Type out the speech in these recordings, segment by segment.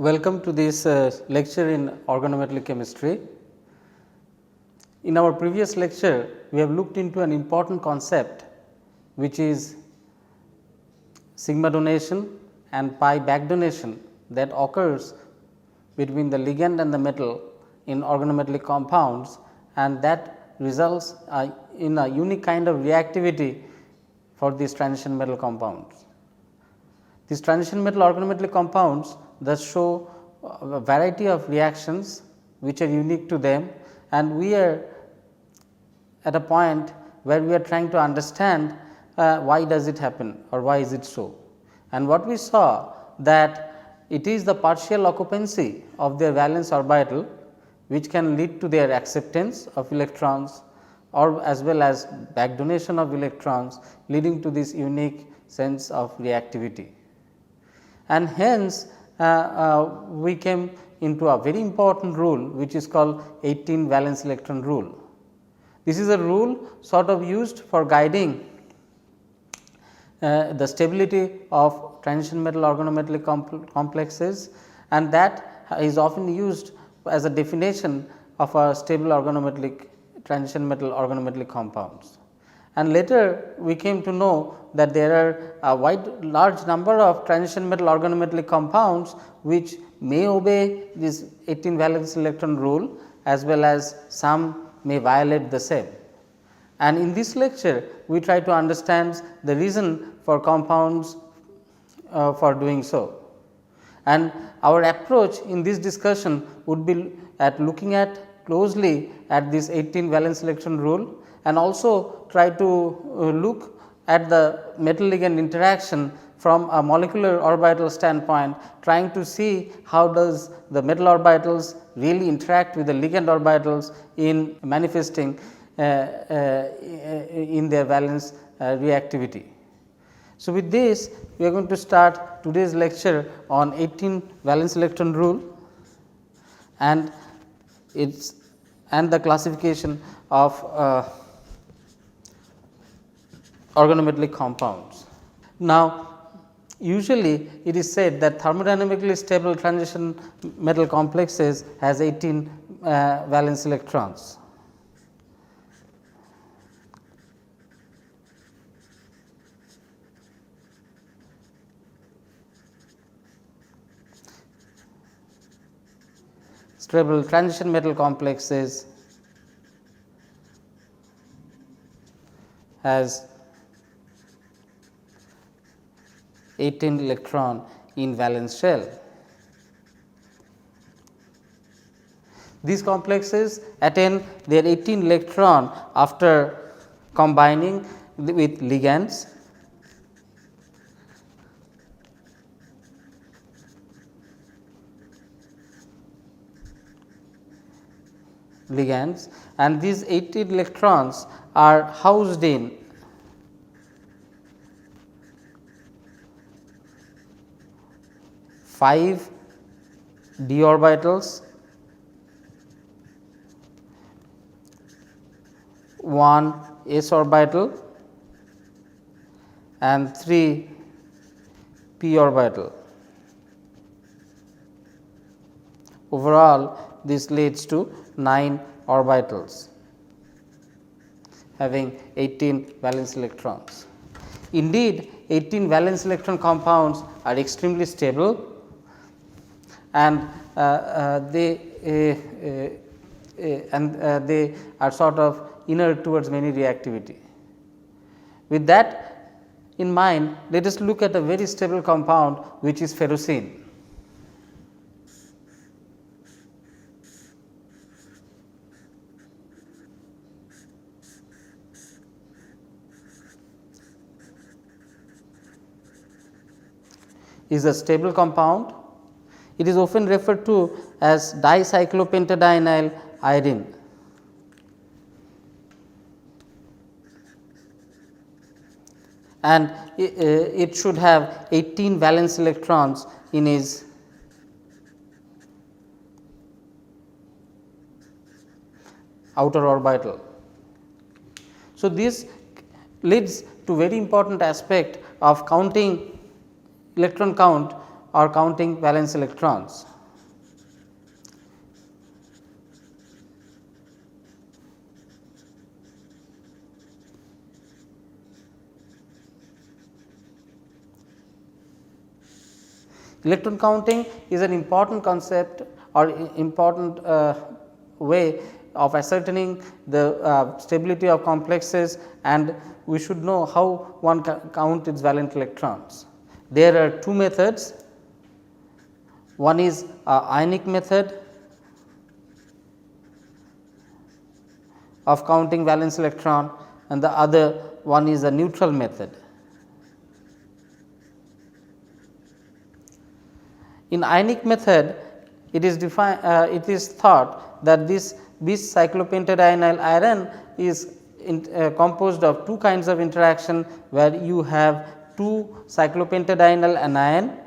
Welcome to this lecture in organometallic chemistry. In our previous lecture, we have looked into an important concept which is sigma donation and pi back donation that occurs between the ligand and the metal in organometallic compounds, and that results in a unique kind of reactivity for these transition metal compounds. These transition metal organometallic compounds thus show a variety of reactions which are unique to them, and we are at a point where we are trying to understand why does it happen or why is it so. And what we saw that it is the partial occupancy of their valence orbital which can lead to their acceptance of electrons or as well as back donation of electrons, leading to this unique sense of reactivity. And hence we came into a very important rule which is called 18 valence electron rule. This is a rule sort of used for guiding the stability of transition metal organometallic complexes, and that is often used as a definition of a stable organometallic transition metal organometallic compounds. And later we came to know that there are a large number of transition metal organometallic compounds which may obey this 18 valence electron rule, as well as some may violate the same. And in this lecture we try to understand the reason for compounds for doing so. And our approach in this discussion would be at looking at closely at this 18 valence electron rule, and also try to look at the metal ligand interaction from a molecular orbital standpoint, trying to see how does the metal orbitals really interact with the ligand orbitals in manifesting in their valence reactivity. So, with this we are going to start today's lecture on 18 valence electron rule and the classification of organometallic compounds. Now, usually it is said that thermodynamically stable transition metal complexes has 18 valence electrons. Stable transition metal complexes has 18 electron in valence shell. These complexes attain their 18 electron after combining with ligands. And these 18 electrons are housed in five d orbitals, one s orbital and 3 p orbital. Overall, this leads to 9 orbitals having 18 valence electrons. Indeed, 18 valence electron compounds are extremely stable, and they are sort of inert towards many reactivity. With that in mind, let us look at a very stable compound which is ferrocene. Is a stable compound. It is often referred to as dicyclopentadienyl iodine. And it should have 18 valence electrons in its outer orbital. So, this leads to very important aspect of counting electron count or counting valence electrons. Electron counting is an important concept or important way of ascertaining the stability of complexes, and we should know how one count its valent electrons. There are two methods. One is ionic method of counting valence electron, and the other one is a neutral method. In ionic method, it is thought that this bis cyclopentadienyl iron is composed of two kinds of interaction, where you have two cyclopentadienyl anion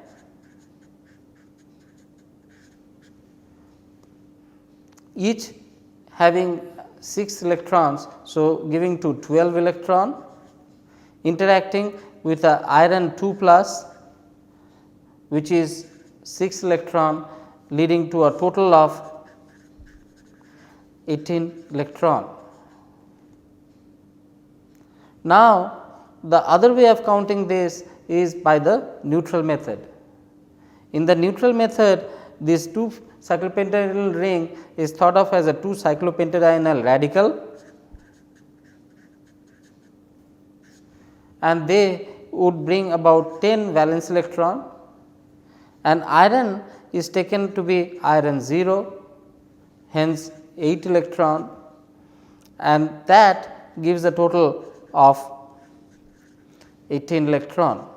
each having 6 electrons. So, giving to 12 electron interacting with a iron 2 plus, which is 6 electron, leading to a total of 18 electron. Now, the other way of counting this is by the neutral method. In the neutral method, this 2 cyclopentadienyl ring is thought of as a 2 cyclopentadienyl radical, and they would bring about 10 valence electron, and iron is taken to be iron 0, hence 8 electron, and that gives a total of 18 electron.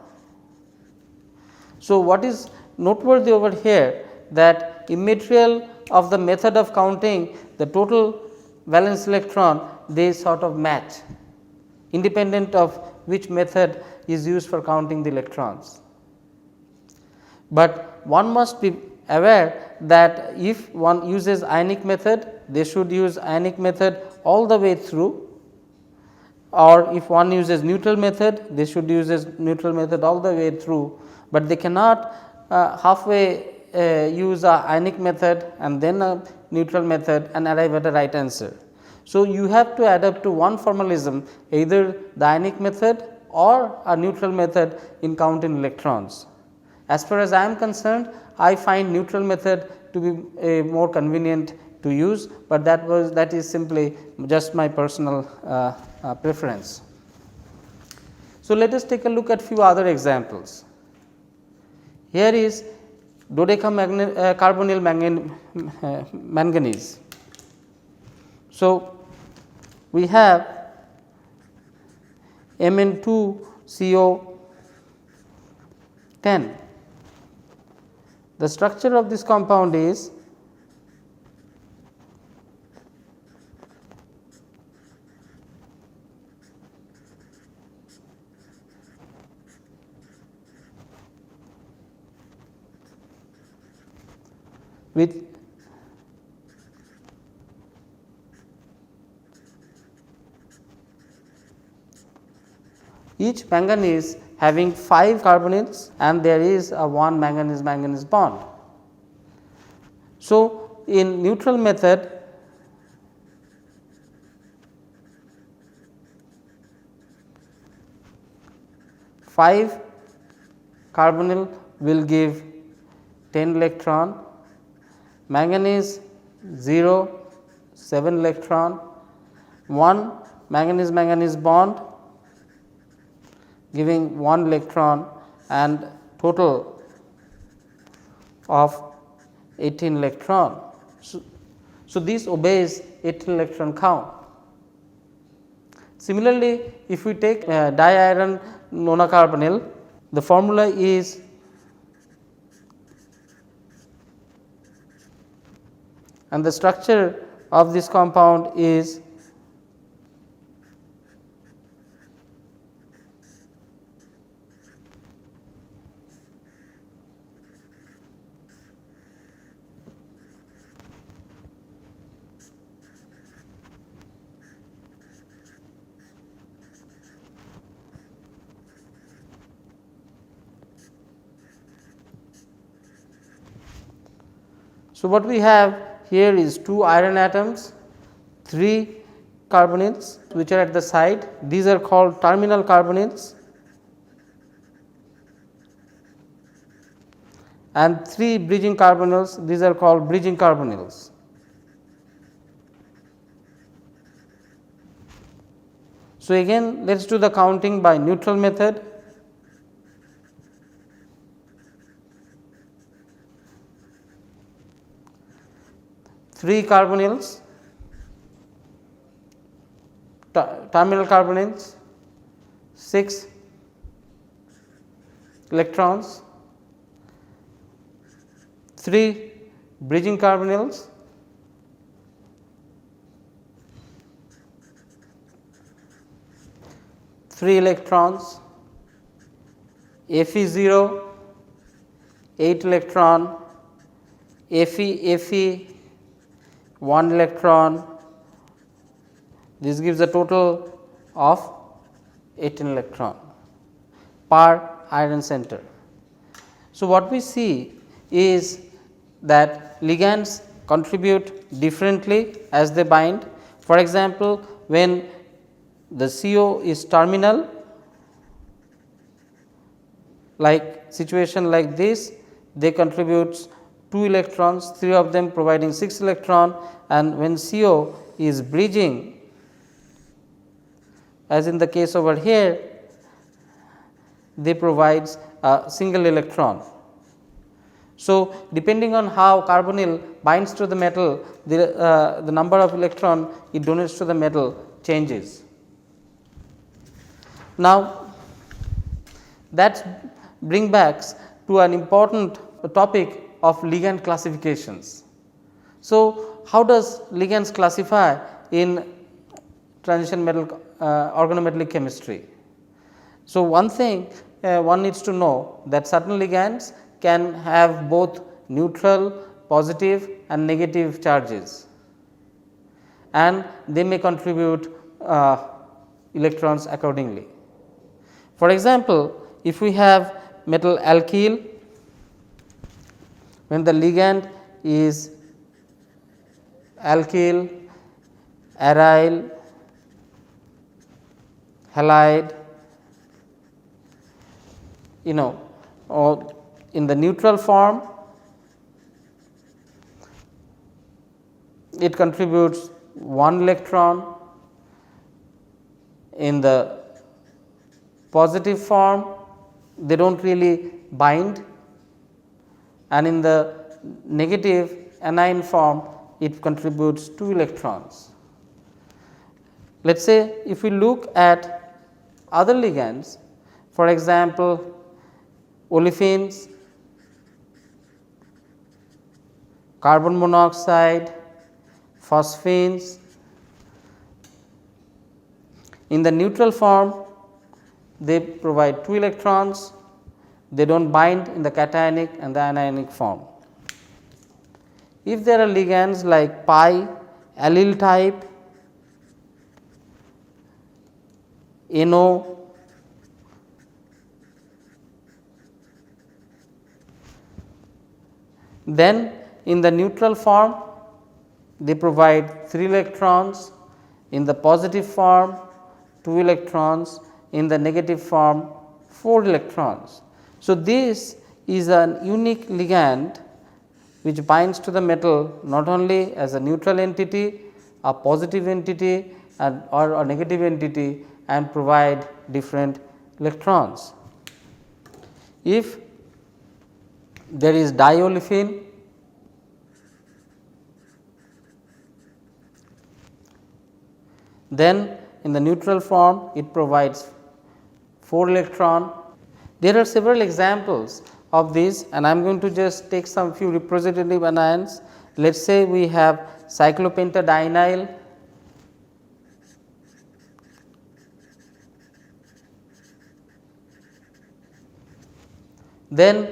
So, what is noteworthy over here, that immaterial of the method of counting the total valence electron, they sort of match independent of which method is used for counting the electrons. But one must be aware that if one uses ionic method, they should use ionic method all the way through, or if one uses neutral method, they should use neutral method all the way through, but they cannot halfway use a ionic method and then a neutral method and arrive at a right answer. So, you have to adapt to one formalism, either the ionic method or a neutral method in counting electrons. As far as I am concerned, I find neutral method to be more convenient to use, but that is simply just my personal preference. So, let us take a look at few other examples. Here is dodecacarbonyl manganese. So, we have Mn2CO10. The structure of this compound is with each manganese having 5 carbonyls, and there is a 1 manganese bond. So, in neutral method, five carbonyl will give 10 electron, manganese 0, 7 electron, 1 manganese bond giving 1 electron, and total of 18 electron. So, this obeys 18 electron count. Similarly, if we take diiron nonacarbonyl, the formula is and the structure of this compound is so what we have here is 2 iron atoms, 3 carbonyls which are at the side, these are called terminal carbonyls, and 3 bridging carbonyls, these are called bridging carbonyls. So, again let us do the counting by neutral method. Three carbonyls, terminal carbonyls, 6 electrons, 3 bridging carbonyls, 3 electrons, Fe0, 8 electron, Fe, 1 electron, this gives a total of 18 electron per iron center. So, what we see is that ligands contribute differently as they bind. For example, when the CO is terminal, like situation like this, they contribute 2 electrons, 3 of them providing 6 electron, and when CO is bridging, as in the case over here, they provides a single electron. So, depending on how carbonyl binds to the metal, the number of electron it donates to the metal changes. Now, that brings back to an important topic of ligand classifications. So, how does ligands classify in transition metal organometallic chemistry? So, one thing one needs to know that certain ligands can have both neutral, positive and negative charges, and they may contribute electrons accordingly. For example, if we have metal alkyl, when the ligand is alkyl, aryl, halide, or in the neutral form, it contributes 1 electron. In the positive form, they do not really bind, and in the negative anion form, it contributes 2 electrons. Let us say if we look at other ligands, for example, olefins, carbon monoxide, phosphines. In the neutral form, they provide 2 electrons, they do not bind in the cationic and the anionic form. If there are ligands like pi, allyl type, NO, then in the neutral form they provide 3 electrons, in the positive form 2 electrons, in the negative form 4 electrons. So, this is a unique ligand which binds to the metal not only as a neutral entity, a positive entity or a negative entity, and provide different electrons. If there is diolefin, then in the neutral form it provides 4 electron. There are several examples of this, and I am going to just take some few representative anions. Let us say we have cyclopentadienyl, then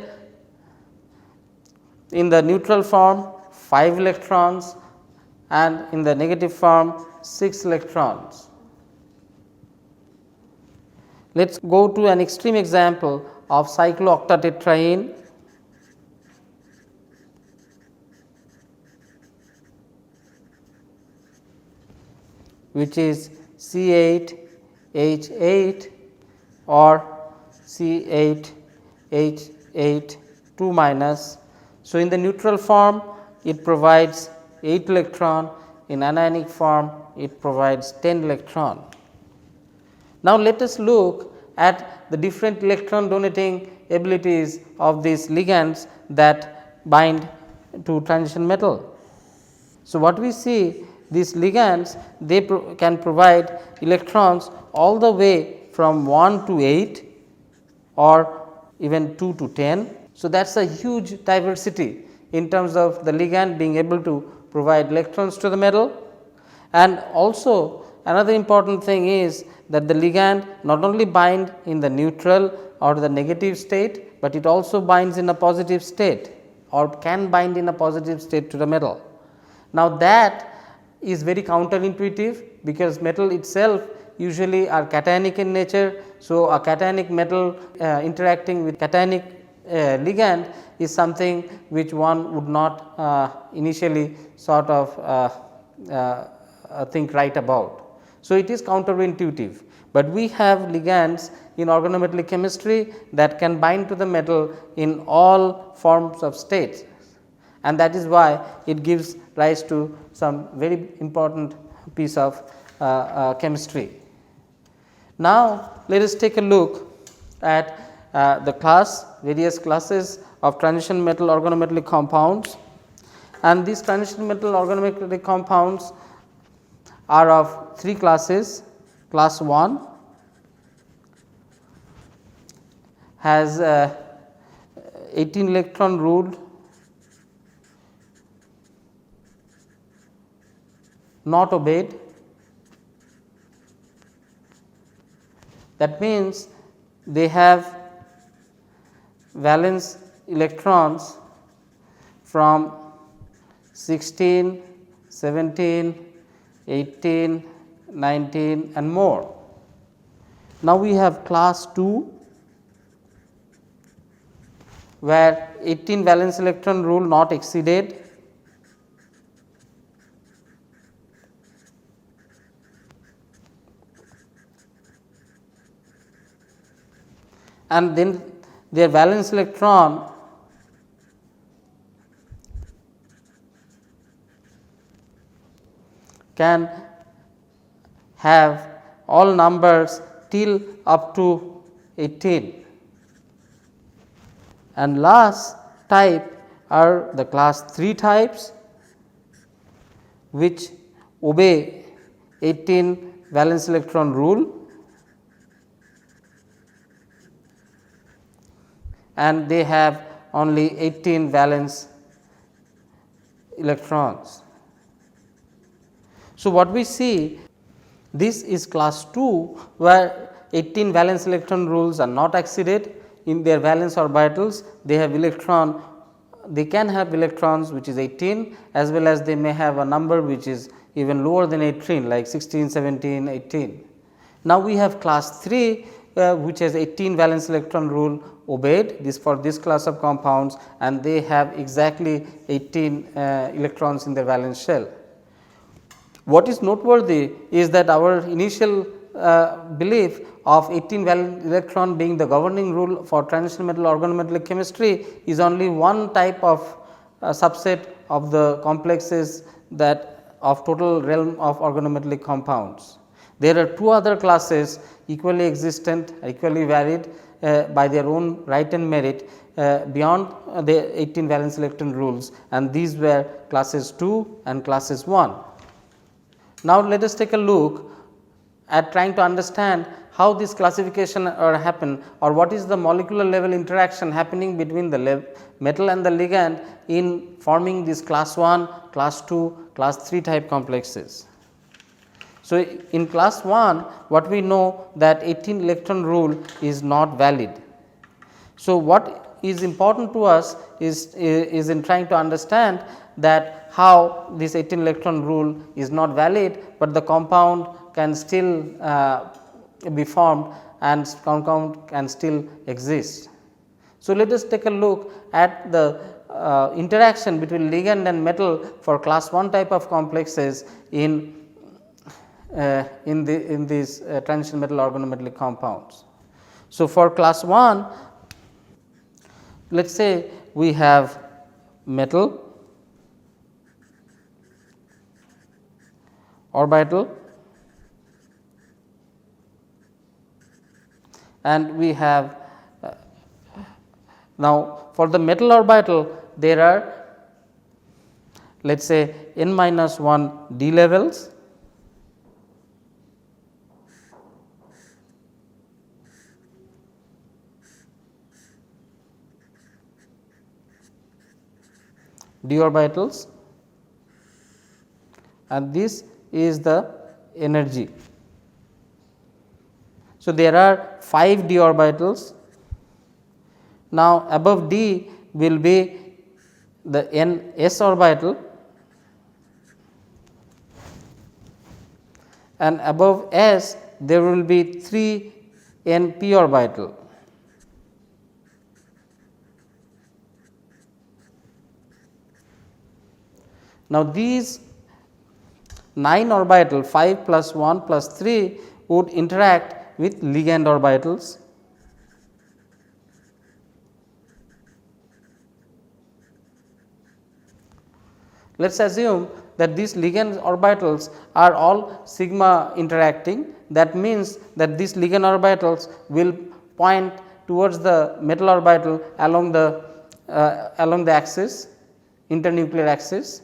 in the neutral form 5 electrons and in the negative form 6 electrons. Let us go to an extreme example of cyclooctatetraene, which is C8H8 or C8H8 2 minus. So, in the neutral form it provides 8 electron, in anionic form it provides 10 electron. Now, let us look at the different electron donating abilities of these ligands that bind to transition metal. So, what we see, these ligands they can provide electrons all the way from 1 to 8 or even 2 to 10. So, that is a huge diversity in terms of the ligand being able to provide electrons to the metal. And also another important thing is that the ligand not only bind in the neutral or the negative state, but it also binds in a positive state or can bind in a positive state to the metal. Now, that is very counterintuitive, because metal itself usually are cationic in nature. So, a cationic metal interacting with cationic ligand is something which one would not initially sort of think right about. So, it is counterintuitive, but we have ligands in organometallic chemistry that can bind to the metal in all forms of states, and that is why it gives rise to some very important piece of chemistry. Now, let us take a look at the various classes of transition metal organometallic compounds, and these transition metal organometallic compounds are of 3 classes. Class 1 has 18 electron rule, not obeyed. That means they have valence electrons from 16, 17, 18, 19 and more. Now, we have class 2 where 18 valence electron rule not exceeded, and then their valence electron can have all numbers till up to 18. And last type are the class 3 types, which obey 18 valence electron rule, and they have only 18 valence electrons. So, what we see, this is class 2 where 18 valence electron rules are not exceeded. In their valence orbitals they have electron, they can have electrons which is 18, as well as they may have a number which is even lower than 18 like 16, 17, 18. Now, we have class 3 which has 18 valence electron rule obeyed, this for this class of compounds, and they have exactly 18 electrons in their valence shell. What is noteworthy is that our initial belief of 18 valence electron being the governing rule for transition metal organometallic chemistry is only one type of subset of the complexes that of total realm of organometallic compounds. There are 2 other classes equally existent, equally valid by their own right and merit beyond the 18 valence electron rules, and these were classes 2 and classes 1. Now, let us take a look at trying to understand how this classification happen, or what is the molecular level interaction happening between the metal and the ligand in forming these class 1, class 2, class 3 type complexes. So, in class 1 what we know that 18 electron rule is not valid. So, what is important to us is in trying to understand that how this 18 electron rule is not valid, but the compound can still be formed and compound can still exist. So, let us take a look at the interaction between ligand and metal for class 1 type of complexes in these transition metal organometallic compounds. So, for class 1, let us say we have metal orbital and we have now for the metal orbital there are let us say n minus 1 d levels d orbitals and this is the energy. So, there are 5 d orbitals. Now, above d will be the n s orbital and above s there will be 3 n p orbital. Now, these 9 orbital 5 plus 1 plus 3 would interact with ligand orbitals. Let us assume that these ligand orbitals are all sigma interacting. That means that these ligand orbitals will point towards the metal orbital along the axis, internuclear axis.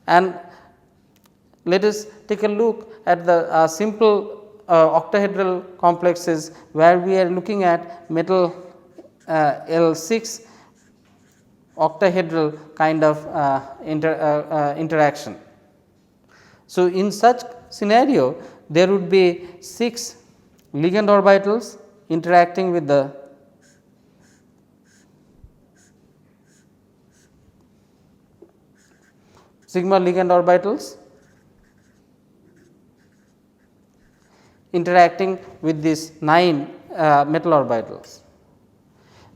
And let us take a look at the simple octahedral complexes where we are looking at metal L6 octahedral kind of interaction. So, in such scenario there would be 6 ligand orbitals interacting with the sigma ligand orbitals interacting with these 9 metal orbitals.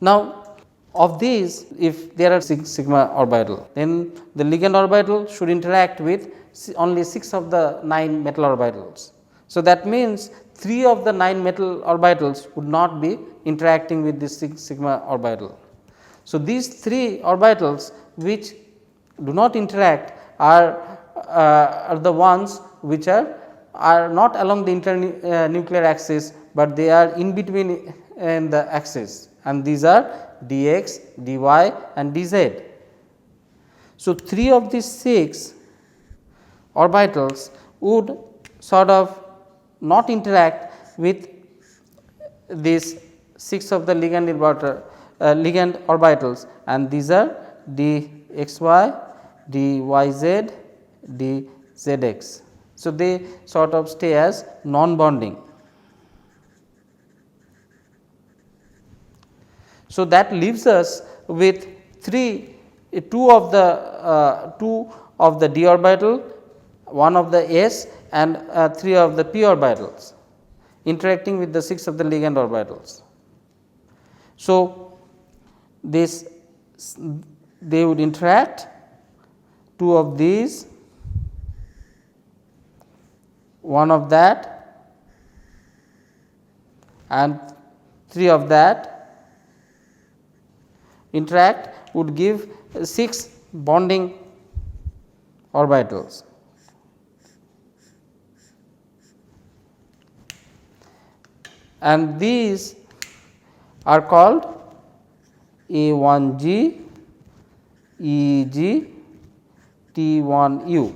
Now, of these if there are 6 sigma orbital, then the ligand orbital should interact with only 6 of the 9 metal orbitals. So, that means 3 of the 9 metal orbitals would not be interacting with this 6 sigma orbital. So, these 3 orbitals which do not interact are the ones which are not along the internuclear axis, but they are in between in the axis, and these are dx, dy and dz. So, 3 of these 6 orbitals would sort of not interact with these 6 of the ligand orbitals, and these are dxy, dyz, dzx. So, they sort of stay as non bonding. So, that leaves us with 2 of the d orbital, 1 of the s and 3 of the p orbitals interacting with the 6 of the ligand orbitals. So, they would interact 2 of these, 1 of that and 3 of that interact would give 6 bonding orbitals. And these are called A1G, EG, T1U.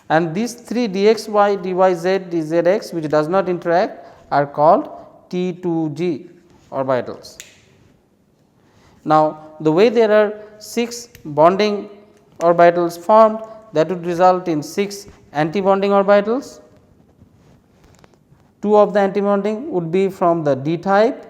And these 3 dxy, dyz, dzx which does not interact are called T2G orbitals. Now, the way there are 6 bonding orbitals formed, that would result in 6 antibonding orbitals. 2 of the antibonding would be from the d type,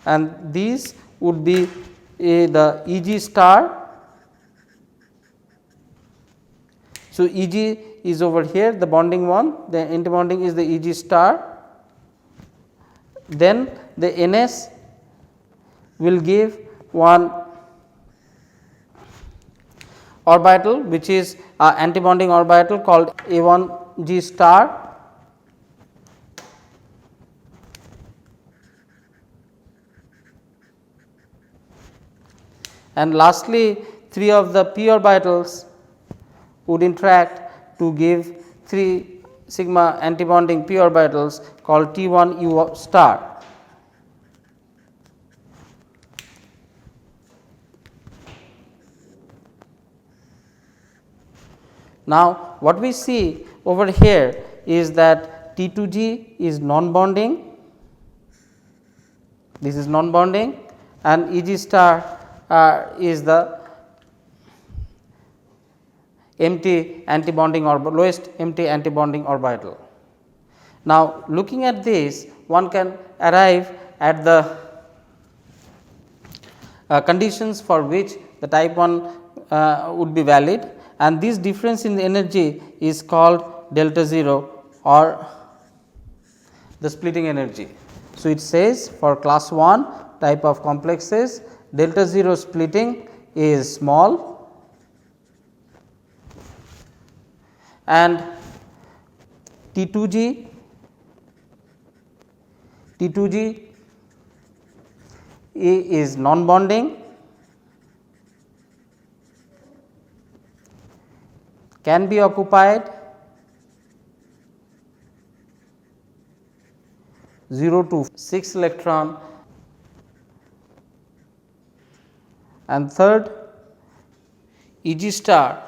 and these would be the Eg star. So, Eg is over here, the bonding one, the antibonding is the Eg star. Then the Ns will give one orbital, which is antibonding orbital called A1G star. And lastly, 3 of the p orbitals would interact to give 3 sigma antibonding p orbitals called T1 U star. Now, what we see over here is that T2G is non-bonding, this is non-bonding, and EG star is the empty antibonding orbital, lowest empty antibonding orbital. Now, looking at this, one can arrive at the conditions for which the type 1 would be valid, and this difference in the energy is called delta 0 or the splitting energy. So, it says for class 1 type of complexes, delta 0 splitting is small and T2G is non-bonding, can be occupied 0 to 6 electron, and third EG star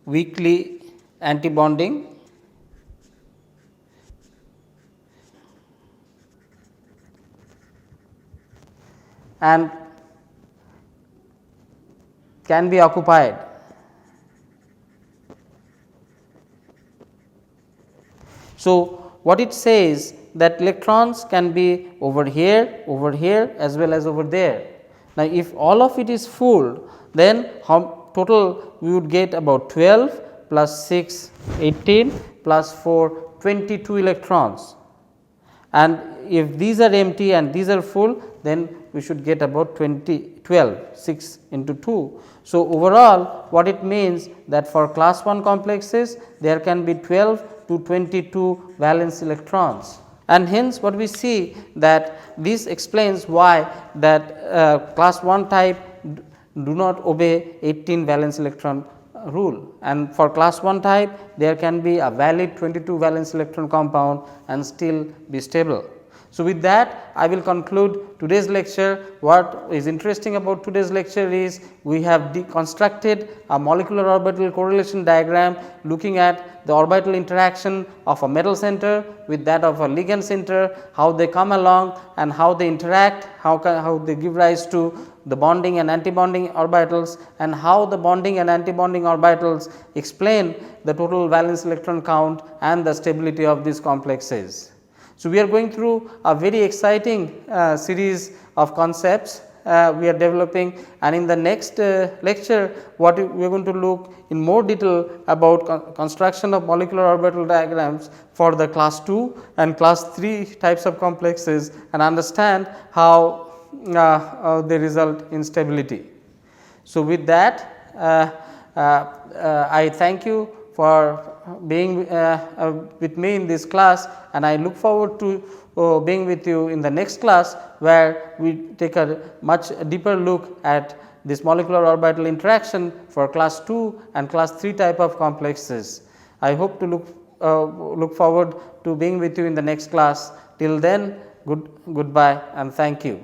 weakly antibonding, and can be occupied. So, what it says that electrons can be over here as well as over there. Now, if all of it is full, then how total we would get about 12 plus 6 18 plus 4 22 electrons, and if these are empty and these are full, then we should get about 12 6 into 2. So, overall what it means that for class 1 complexes there can be 12 to 22 valence electrons, and hence what we see that this explains why that class 1 type do not obey 18 valence electron rule, and for class 1 type there can be a valid 22 valence electron compound and still be stable. So, with that I will conclude today's lecture. What is interesting about today's lecture is we have constructed a molecular orbital correlation diagram looking at the orbital interaction of a metal center with that of a ligand center, how they come along and how they interact, how they give rise to the bonding and antibonding orbitals, and how the bonding and antibonding orbitals explain the total valence electron count and the stability of these complexes. So, we are going through a very exciting series of concepts we are developing, and in the next lecture what we are going to look in more detail about construction of molecular orbital diagrams for the class 2 and class 3 types of complexes and understand how they result in stability. So, with that I thank you for being with me in this class, and I look forward to being with you in the next class, where we take a much deeper look at this molecular orbital interaction for class 2 and class 3 type of complexes. I hope to look forward to being with you in the next class. Till then, goodbye and thank you.